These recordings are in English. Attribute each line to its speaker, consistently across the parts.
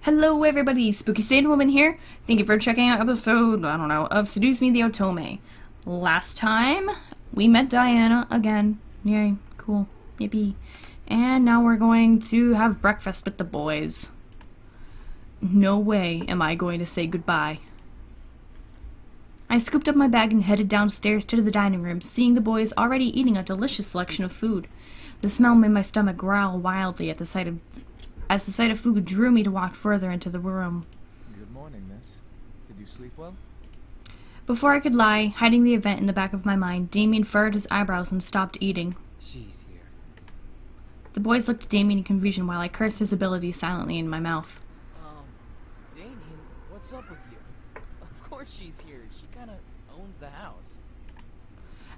Speaker 1: Hello everybody, Spooky Sand Woman here. Thank you for checking out episode, of Seduce Me the Otome. Last time, we met Diana again. Yay, cool, yippee. And now we're going to have breakfast with the boys. No way am I going to say goodbye. I scooped up my bag and headed downstairs to the dining room, seeing the boys already eating a delicious selection of food. The smell made my stomach growl wildly as the sight of food drew me to walk further into the room.
Speaker 2: Good morning, miss. Did you sleep well?
Speaker 1: Before I could lie, hiding the event in the back of my mind, Damien furrowed his eyebrows and stopped eating.
Speaker 3: She's here.
Speaker 1: The boys looked at Damien in confusion while I cursed his abilities silently in my mouth.
Speaker 3: Damien, what's up with you? Of course she's here. She kinda owns the house.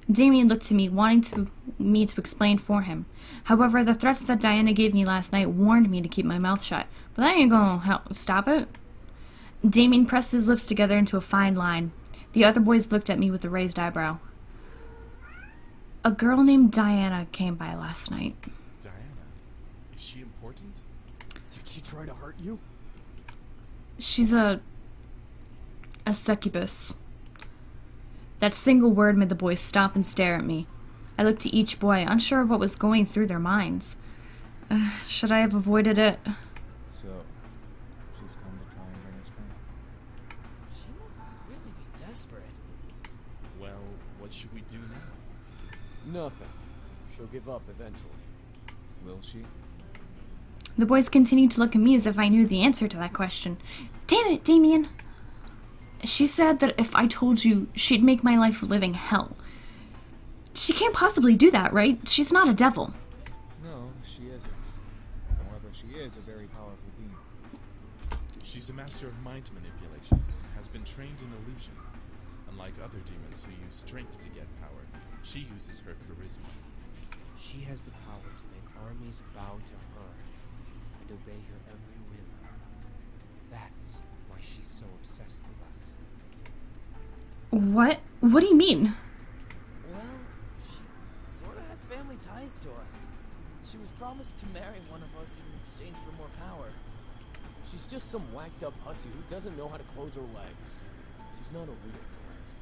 Speaker 1: Damien looked to me, wanting me to explain for him. However, the threats that Diana gave me last night warned me to keep my mouth shut, but that ain't gonna help stop it. Damien pressed his lips together into a fine line. The other boys looked at me with a raised eyebrow. A girl named Diana came by last night.
Speaker 2: Diana? Is she important? Did she try to hurt you?
Speaker 1: She's a succubus. That single word made the boys stop and stare at me. I looked to each boy, unsure of what was going through their minds. Should I have avoided it?
Speaker 2: So, she's come to try and bring us back.
Speaker 3: She must really be desperate.
Speaker 2: Well, what should we do now?
Speaker 4: Nothing. She'll give up eventually.
Speaker 2: Will she?
Speaker 1: The boys continued to look at me as if I knew the answer to that question. Damn it, Damien! She said that if I told you, she'd make my life a living hell. She can't possibly do that, right? She's not a devil.
Speaker 2: No, she isn't. However, she is a very powerful demon. She's a master of mind manipulation, has been trained in illusion. Unlike other demons who use strength to get power, she uses her charisma.
Speaker 4: She has the power to make armies bow to her and obey her every whim. That's why she's so obsessed with us.
Speaker 1: What? What do you mean?
Speaker 3: Well, she sort of has family ties to us. She was promised to marry one of us in exchange for more power.
Speaker 4: She's just some whacked up hussy who doesn't know how to close her legs. She's not a real threat.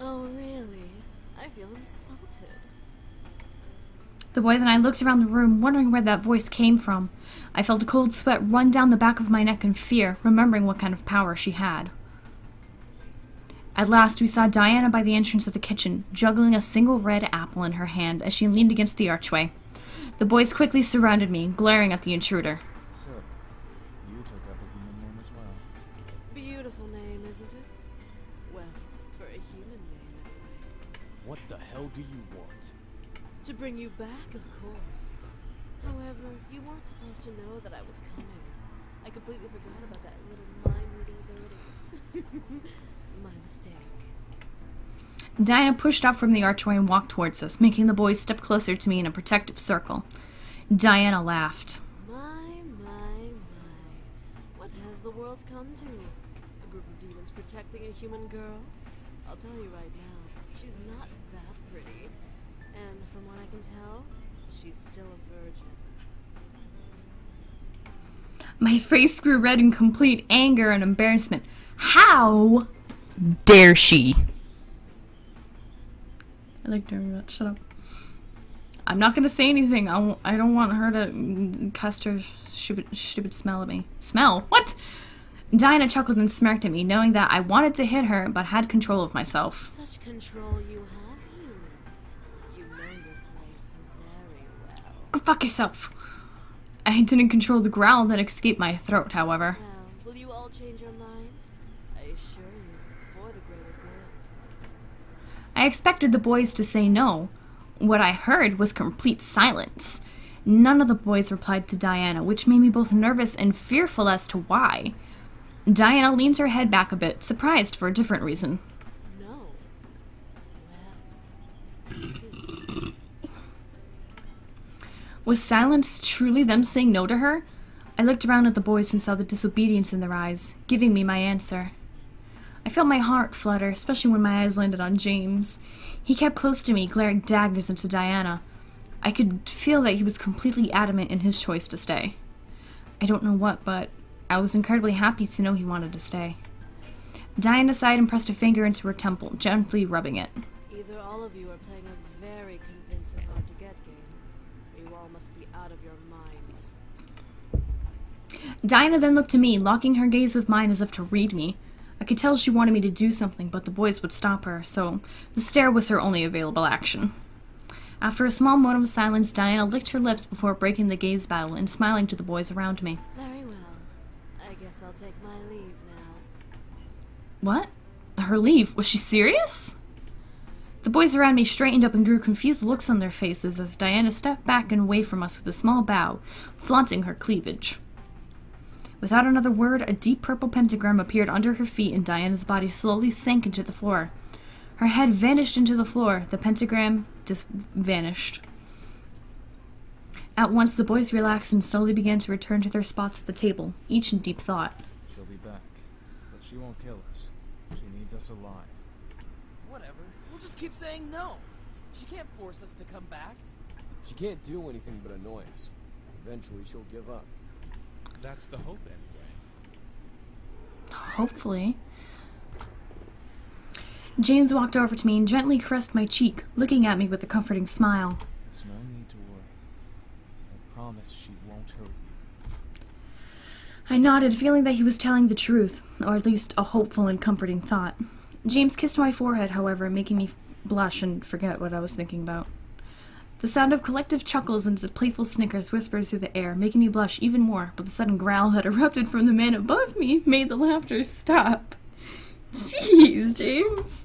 Speaker 5: Oh, really? I feel insulted.
Speaker 1: The boys and I looked around the room, wondering where that voice came from. I felt a cold sweat run down the back of my neck in fear, remembering what kind of power she had. At last, we saw Diana by the entrance of the kitchen, juggling a single red apple in her hand as she leaned against the archway. The boys quickly surrounded me, glaring at the intruder.
Speaker 2: So, you took up a human name as well.
Speaker 5: Beautiful name, isn't it? Well, for a human name, anyway.
Speaker 4: What the hell do you want?
Speaker 5: To bring you back, of course. However, you weren't supposed to know that I was coming. I completely forgot about that little mind-reading ability. My mistake.
Speaker 1: Diana pushed out from the archway and walked towards us, making the boys step closer to me in a protective circle. Diana laughed.
Speaker 5: My. What has the world come to? A group of demons protecting a human girl? I'll tell you right now, she's not that pretty. And from what I can tell, she's still a virgin.
Speaker 1: My face grew red in complete anger and embarrassment. How dare she? I like doing that. Shut up. I'm not gonna say anything. I don't want her to cast her stupid smell at me. Smell? What? Diana chuckled and smirked at me, knowing that I wanted to hit her, but had control of myself.
Speaker 5: Such control you have, human. You know your place very well.
Speaker 1: Go fuck yourself. I didn't control the growl that escaped my throat, however.
Speaker 5: Well, will you all change your minds? I assure you, it's for the greater good.
Speaker 1: I expected the boys to say no. What I heard was complete silence. None of the boys replied to Diana, which made me both nervous and fearful as to why. Diana leaned her head back a bit, surprised for a different reason.
Speaker 5: No. Well, I see.
Speaker 1: Was silence truly them saying no to her? I looked around at the boys and saw the disobedience in their eyes, giving me my answer. I felt my heart flutter, especially when my eyes landed on James. He kept close to me, glaring daggers into Diana. I could feel that he was completely adamant in his choice to stay. I don't know what, but I was incredibly happy to know he wanted to stay. Diana sighed and pressed a finger into her temple, gently rubbing it.
Speaker 5: Either all of you are playing a very convincing hard-to-get game, or you all must be out of your minds.
Speaker 1: Diana then looked to me, locking her gaze with mine as if to read me. I could tell she wanted me to do something, but the boys would stop her, so the stare was her only available action. After a small moment of silence, Diana licked her lips before breaking the gaze battle and smiling to the boys around me.
Speaker 5: Very well. I guess I'll take my leave now.
Speaker 1: What? Her leave? Was she serious? The boys around me straightened up and grew confused looks on their faces as Diana stepped back and away from us with a small bow, flaunting her cleavage. Without another word, a deep purple pentagram appeared under her feet and Diana's body slowly sank into the floor. Her head vanished into the floor. The pentagram just vanished. At once, the boys relaxed and slowly began to return to their spots at the table, each in deep thought.
Speaker 2: She'll be back, but she won't kill us. She needs us alive.
Speaker 3: Whatever. We'll just keep saying no. She can't force us to come back.
Speaker 4: She can't do anything but annoy us. Eventually, she'll give up.
Speaker 2: That's the hope, anyway.
Speaker 1: Hopefully. James walked over to me and gently caressed my cheek, looking at me with a comforting smile.
Speaker 2: There's no need to worry. I promise she won't hurt you.
Speaker 1: I nodded, feeling that he was telling the truth, or at least a hopeful and comforting thought. James kissed my forehead, however, making me blush and forget what I was thinking about. The sound of collective chuckles and playful snickers whispered through the air, making me blush even more, but the sudden growl that erupted from the man above me made the laughter stop. Jeez, James.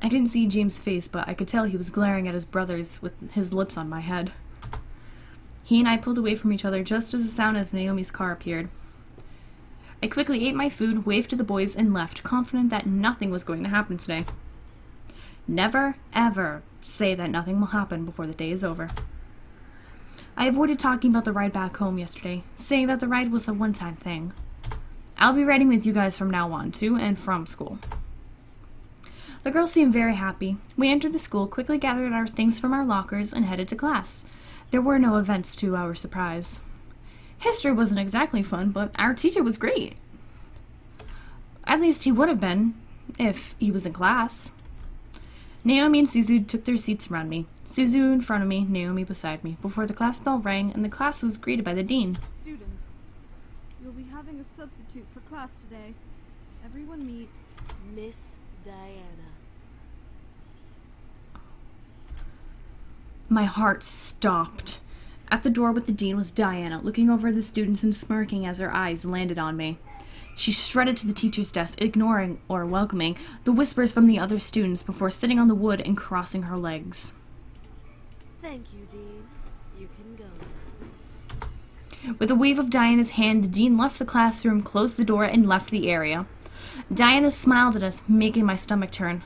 Speaker 1: I didn't see James' face, but I could tell he was glaring at his brothers with his lips on my head. He and I pulled away from each other just as the sound of Naomi's car appeared. I quickly ate my food, waved to the boys, and left, confident that nothing was going to happen today. Never, ever say that nothing will happen before the day is over. I avoided talking about the ride back home yesterday, saying that the ride was a one-time thing. I'll be riding with you guys from now on, to and from school. The girls seemed very happy. We entered the school, quickly gathered our things from our lockers, and headed to class. There were no events to our surprise. History wasn't exactly fun, but our teacher was great. At least he would have been, if he was in class. Naomi and Suzu took their seats around me. Suzu in front of me, Naomi beside me, before the class bell rang and the class was greeted by the dean.
Speaker 6: Students, you'll be having a substitute for class today. Everyone meet
Speaker 5: Miss Diana.
Speaker 1: My heart stopped. At the door with the dean was Diana, looking over the students and smirking as her eyes landed on me. She strutted to the teacher's desk, ignoring, or welcoming, the whispers from the other students before sitting on the wood and crossing her legs.
Speaker 5: Thank you, Dean. You can go.
Speaker 1: With a wave of Diana's hand, the dean left the classroom, closed the door, and left the area. Diana smiled at us, making my stomach turn.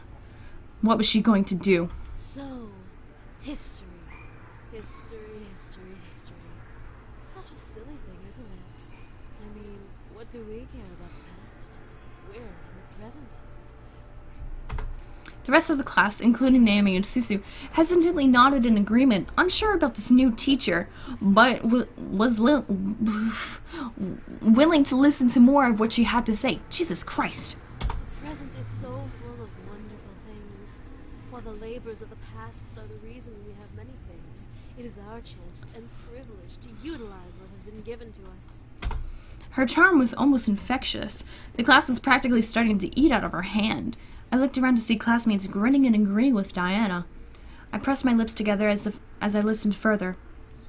Speaker 1: What was she going to do?
Speaker 5: So, history. History, history, history. Such a silly thing, isn't it? I mean, what do we care about the past? We're in the present.
Speaker 1: The rest of the class, including Naomi and Suzu, hesitantly nodded in agreement, unsure about this new teacher, but was willing to listen to more of what she had to say. Jesus Christ.
Speaker 5: The present is so full of wonderful things. While the labors of the past are the reason we have many things, it is our chance and privilege to utilize what has been given to us.
Speaker 1: Her charm was almost infectious. The class was practically starting to eat out of her hand. I looked around to see classmates grinning and agreeing with Diana. I pressed my lips together as I listened further.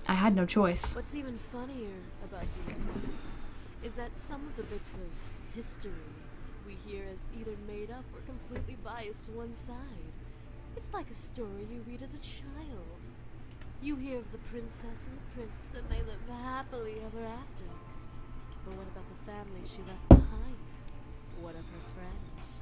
Speaker 1: I had no choice.
Speaker 5: What's even funnier about human beings is that some of the bits of history we hear as either made up or completely biased to one side. It's like a story you read as a child. You hear of the princess and the prince, and they live happily ever after. But what about the family she left behind? What of her friends?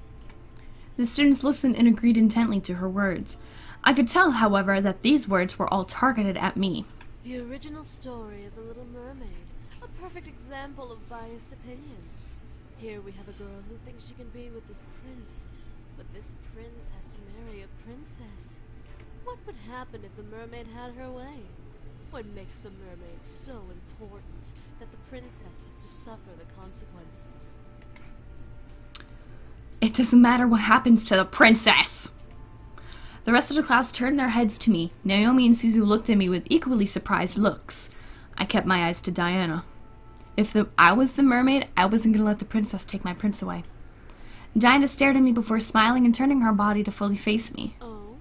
Speaker 1: The students listened and agreed intently to her words. I could tell, however, that these words were all targeted at me.
Speaker 5: The original story of The Little Mermaid, a perfect example of biased opinion. Here we have a girl who thinks she can be with this prince, but this prince has to marry a princess. What would happen if the mermaid had her way? What makes the mermaid so important that the princess has to suffer the consequences?
Speaker 1: It doesn't matter what happens to the princess. The rest of the class turned their heads to me. Naomi and Suzu looked at me with equally surprised looks. I kept my eyes to Diana. If I was the mermaid, I wasn't going to let the princess take my prince away. Diana stared at me before smiling and turning her body to fully face me.
Speaker 5: Oh?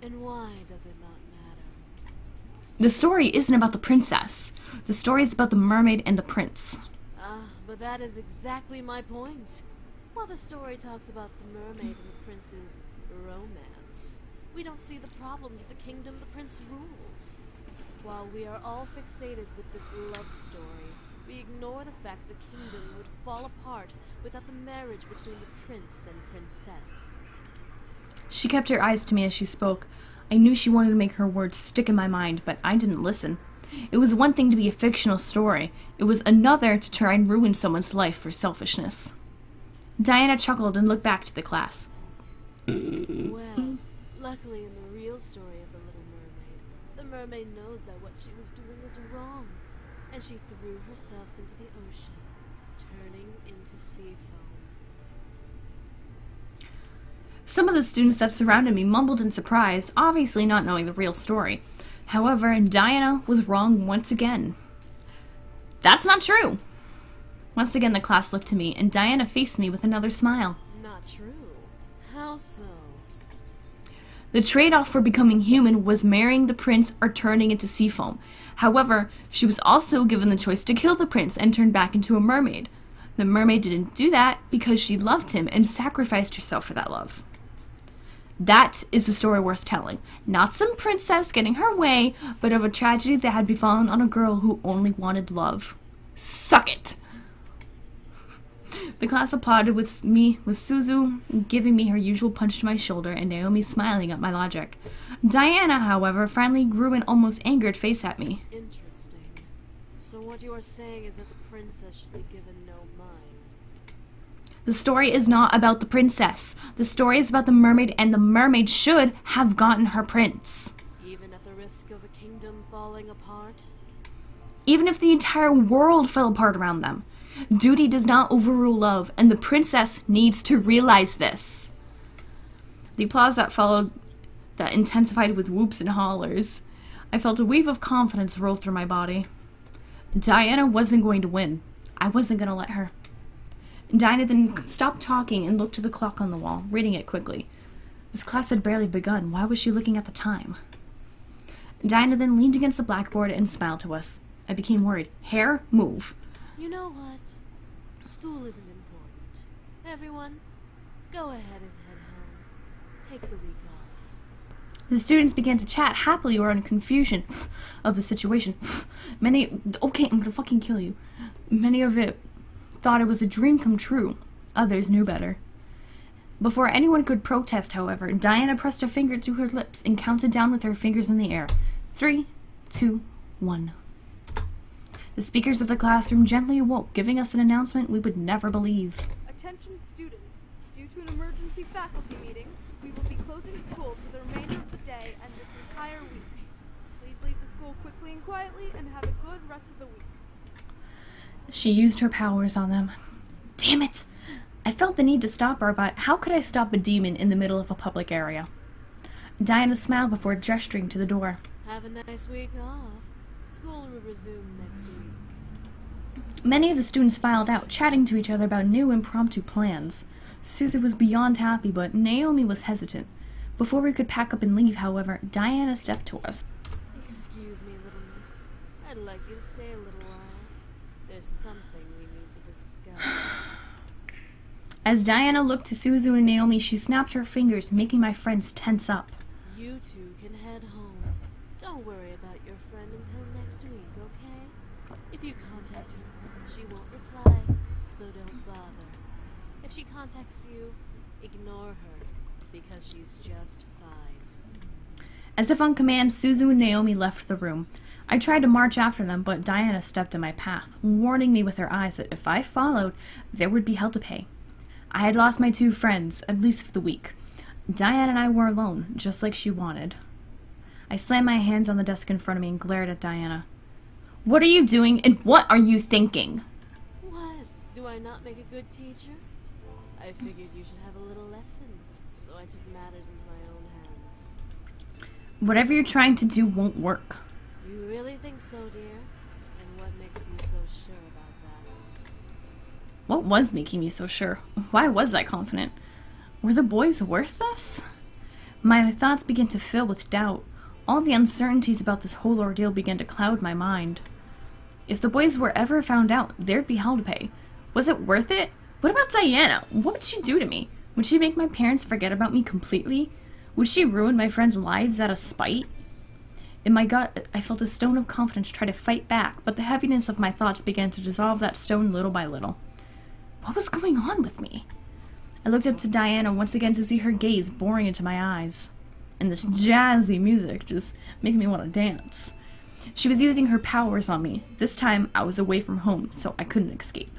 Speaker 5: And why does it not matter?
Speaker 1: The story isn't about the princess. The story is about the mermaid and the prince.
Speaker 5: But that is exactly my point. While the story talks about the mermaid and the prince's romance, we don't see the problems of the kingdom the prince rules. While we are all fixated with this love story, we ignore the fact the kingdom would fall apart without the marriage between the prince and princess.
Speaker 1: She kept her eyes to me as she spoke. I knew she wanted to make her words stick in my mind, but I didn't listen. It was one thing to be a fictional story. It was another to try and ruin someone's life for selfishness. Diana chuckled and looked back to the class.
Speaker 5: Well, luckily in the real story of the Little Mermaid, the mermaid knows that what she was doing is wrong, and she threw herself into the ocean, turning into sea foam.
Speaker 1: Some of the students that surrounded me mumbled in surprise, obviously not knowing the real story. However, Diana was wrong once again. That's not true! Once again, the class looked to me, and Diana faced me with another smile.
Speaker 5: Not true. How so?
Speaker 1: The trade-off for becoming human was marrying the prince or turning into sea foam. However, she was also given the choice to kill the prince and turn back into a mermaid. The mermaid didn't do that because she loved him and sacrificed herself for that love. That is the story worth telling. Not some princess getting her way, but of a tragedy that had befallen on a girl who only wanted love. Suck it! The class applauded with Suzu giving me her usual punch to my shoulder and Naomi smiling at my logic. Diana, however, finally grew an almost angered face at me.
Speaker 5: Interesting. So what you are saying is that the princess should be given no mind.
Speaker 1: The story is not about the princess. The story is about the mermaid, and the mermaid should have gotten her prince.
Speaker 5: Even at the risk of a kingdom falling apart?
Speaker 1: Even if the entire world fell apart around them. Duty does not overrule love, and the princess needs to realize this. The applause that followed, that intensified with whoops and hollers. I felt a wave of confidence roll through my body. Diana wasn't going to win. I wasn't going to let her. Diana then stopped talking and looked to the clock on the wall, reading it quickly. This class had barely begun. Why was she looking at the time? Diana then leaned against the blackboard and smiled to us. I became worried. Hair, move.
Speaker 5: You know what? School isn't important. Everyone, go ahead and head home. Take the week off.
Speaker 1: The students began to chat happily or in confusion of the situation. Okay, I'm gonna fucking kill you. Many of it thought it was a dream come true. Others knew better. Before anyone could protest, however, Diana pressed a finger to her lips and counted down with her fingers in the air. 3, 2, 1. The speakers of the classroom gently awoke, giving us an announcement we would never believe.
Speaker 6: Attention students. Due to an emergency faculty meeting, we will be closing school for the remainder of the day and this entire week. Please leave the school quickly and quietly and have a good rest of the week.
Speaker 1: She used her powers on them. Damn it! I felt the need to stop her, but how could I stop a demon in the middle of a public area? Diana smiled before gesturing to the door.
Speaker 5: Have a nice week off. School will resume next week.
Speaker 1: Many of the students filed out, chatting to each other about new impromptu plans. Susie was beyond happy, but Naomi was hesitant. Before we could pack up and leave, however, Diana stepped to us.
Speaker 5: Excuse me, little miss. I'd like you to stay a little while. There's something we need to discuss.
Speaker 1: As Diana looked to Suzu and Naomi, she snapped her fingers, making my friends tense up.
Speaker 5: You two can head home. Don't worry about your friend until next week, okay? If you contact her, she won't reply, so don't bother. If she contacts you, ignore her, because she's just fine.
Speaker 1: As if on command, Suzu and Naomi left the room. I tried to march after them, but Diana stepped in my path, warning me with her eyes that if I followed, there would be hell to pay. I had lost my 2 friends, at least for the week. Diana and I were alone, just like she wanted. I slammed my hands on the desk in front of me and glared at Diana. What are you doing, and what are you thinking?
Speaker 5: What? Do I not make a good teacher? I figured you should have a little lesson, so I took matters into my own hands.
Speaker 1: Whatever you're trying to do won't work.
Speaker 5: You really think so, dear? And what makes you so sure about that?
Speaker 1: What was making me so sure? Why was I confident? Were the boys worth this? My thoughts began to fill with doubt. All the uncertainties about this whole ordeal began to cloud my mind. If the boys were ever found out, there'd be hell to pay. Was it worth it? What about Diana? What would she do to me? Would she make my parents forget about me completely? Would she ruin my friends' lives out of spite? In my gut, I felt a stone of confidence try to fight back, but the heaviness of my thoughts began to dissolve that stone little by little. What was going on with me? I looked up to Diana once again to see her gaze boring into my eyes. And this jazzy music just making me want to dance. She was using her powers on me. This time, I was away from home, so I couldn't escape.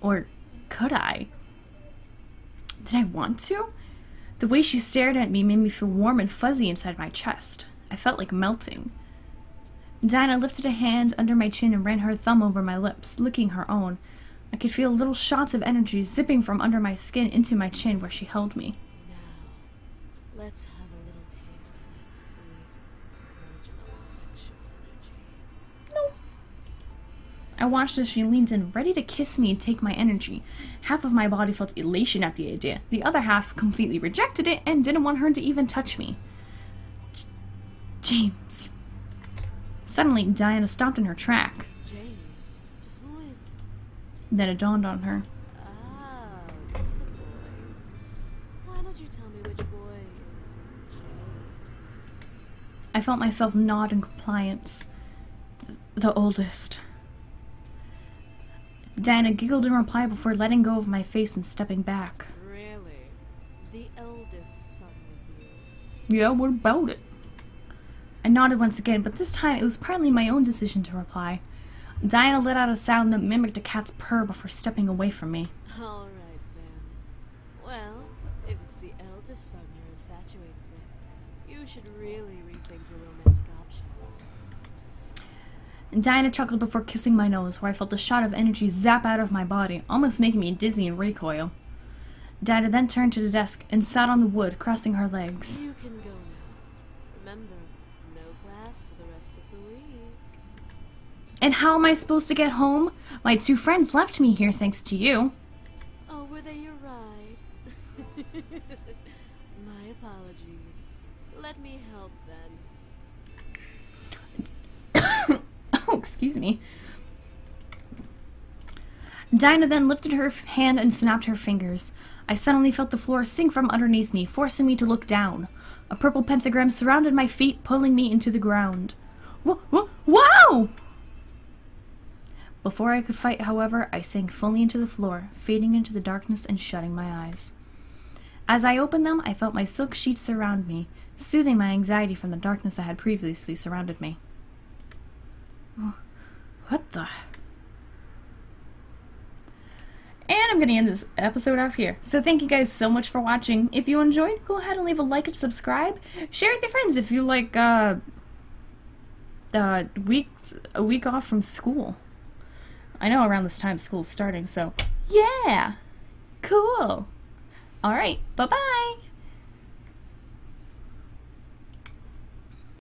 Speaker 1: Or could I? Did I want to? The way she stared at me made me feel warm and fuzzy inside my chest. I felt like melting. Diana lifted a hand under my chin and ran her thumb over my lips, licking her own. I could feel little shots of energy zipping from under my skin into my chin where she held me.
Speaker 5: Now, let's have a little taste of that sweet, virginal sexual energy.
Speaker 1: No. I watched as she leaned in, ready to kiss me and take my energy. Half of my body felt elation at the idea. The other half completely rejected it and didn't want her to even touch me. James. Suddenly, Diana stopped in her track.
Speaker 5: James? Who is...
Speaker 1: Then it dawned on her.
Speaker 5: Ah, one of the boys. Why don't you tell me which boy is James?
Speaker 1: I felt myself nod in compliance. The oldest. Diana giggled in reply before letting go of my face and stepping back.
Speaker 5: Really? The eldest son with you?
Speaker 1: Yeah, what about it? I nodded once again, but this time it was partly my own decision to reply. Diana let out a sound that mimicked a cat's purr before stepping away from me.
Speaker 5: All right, then. Well, if it's the eldest son you're infatuated with, you should really rethink your romantic options.
Speaker 1: Diana chuckled before kissing my nose, where I felt a shot of energy zap out of my body, almost making me dizzy and recoil. Diana then turned to the desk and sat on the wood, crossing her legs.
Speaker 5: You can go now. Remember, no class for the rest of the week.
Speaker 1: And how am I supposed to get home? My two friends left me here thanks to you.
Speaker 5: Oh, were they your ride? My apologies. Let me help then.
Speaker 1: Oh, excuse me. Dinah then lifted her hand and snapped her fingers. I suddenly felt the floor sink from underneath me, forcing me to look down. A purple pentagram surrounded my feet, pulling me into the ground. Wow! Before I could fight, however, I sank fully into the floor, fading into the darkness and shutting my eyes. As I opened them, I felt my silk sheets surround me, soothing my anxiety from the darkness that had previously surrounded me. What the... And I'm going to end this episode off here. So thank you guys so much for watching. If you enjoyed, go ahead and leave a like and subscribe. Share with your friends if you like a week off from school. I know around this time school's starting, so yeah. Cool. Alright, bye-bye.